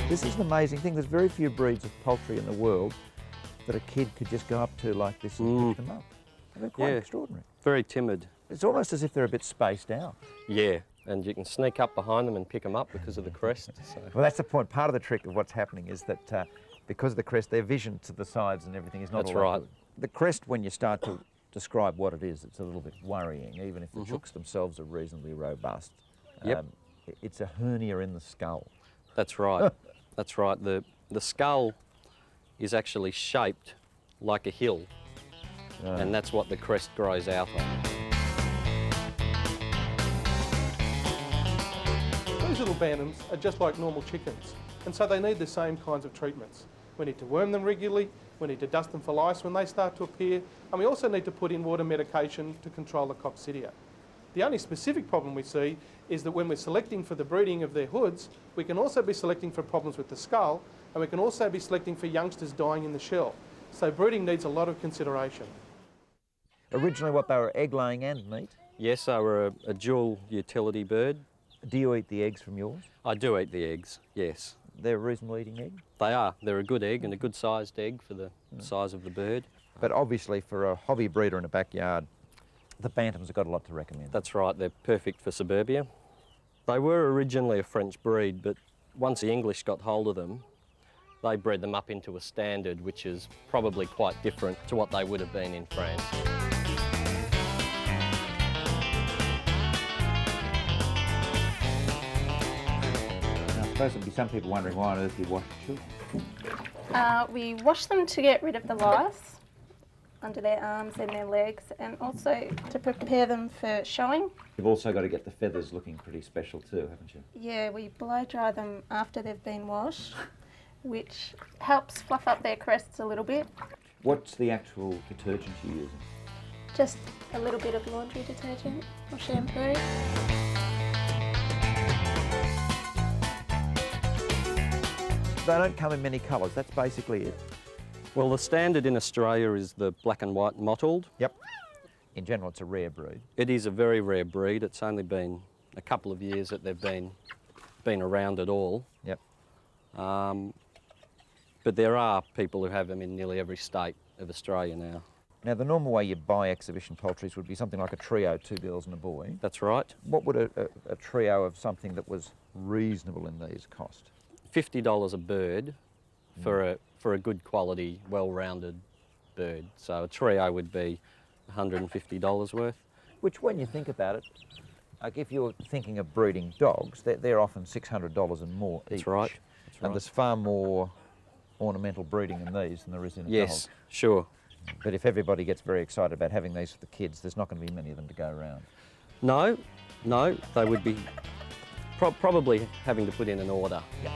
This is an amazing thing. There's very few breeds of poultry in the world that a kid could just go up to like this and pick them up. They're quite extraordinary. Very timid. It's almost as if they're a bit spaced out. Yeah, and you can sneak up behind them and pick them up because of the crest. So. Well, that's the point. Part of the trick of what's happening is that because of the crest, their vision to the sides and everything is not That's all that right. good. The crest, when you start to describe what it is, it's a little bit worrying, even if the chooks themselves are reasonably robust. Yep. It's a hernia in the skull. That's right. That's right. The skull is actually shaped like a hill, and that's what the crest grows out on. These little bantams are just like normal chickens, and so they need the same kinds of treatments. We need to worm them regularly, we need to dust them for lice when they start to appear, and we also need to put in water medication to control the coccidia. The only specific problem we see is that when we're selecting for the breeding of their hoods, we can also be selecting for problems with the skull, and we can also be selecting for youngsters dying in the shell. So breeding needs a lot of consideration. Originally what, they were egg-laying and meat? Yes, they were a dual utility bird. Do you eat the eggs from yours? I do eat the eggs, yes. They're a reasonable eating egg? They are. They're a good egg and a good sized egg for the size of the bird. But obviously for a hobby breeder in a backyard, the bantams have got a lot to recommend. That's right, they're perfect for suburbia. They were originally a French breed, but once the English got hold of them, they bred them up into a standard which is probably quite different to what they would have been in France. Now, I suppose there'd be some people wondering why on earth you wash chook. We wash them to get rid of the lice under their arms and their legs, and also to prepare them for showing. You've also got to get the feathers looking pretty special too, haven't you? Yeah, we blow dry them after they've been washed, which helps fluff up their crests a little bit. What's the actual detergent you're using? Just a little bit of laundry detergent or shampoo. They don't come in many colours, that's basically it. Well, the standard in Australia is the black and white mottled. Yep. In general, it's a rare breed. It is a very rare breed. It's only been a couple of years that they've been around at all. Yep. But there are people who have them in nearly every state of Australia now. Now, the normal way you buy exhibition poultries would be something like a trio, 2 girls and a boy. That's right. What would a trio of something that was reasonable in these cost? $50 a bird for a good quality, well-rounded bird. So a trio would be $150 worth. Which, when you think about it, like if you're thinking of breeding dogs, they're often $600 and more each. That's right. That's right. And there's far more ornamental breeding in these than there is in a dog. Yes, sure. But if everybody gets very excited about having these for the kids, there's not going to be many of them to go around. No, they would be probably having to put in an order. Yeah.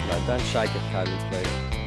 No, don't shake it, Cody, please.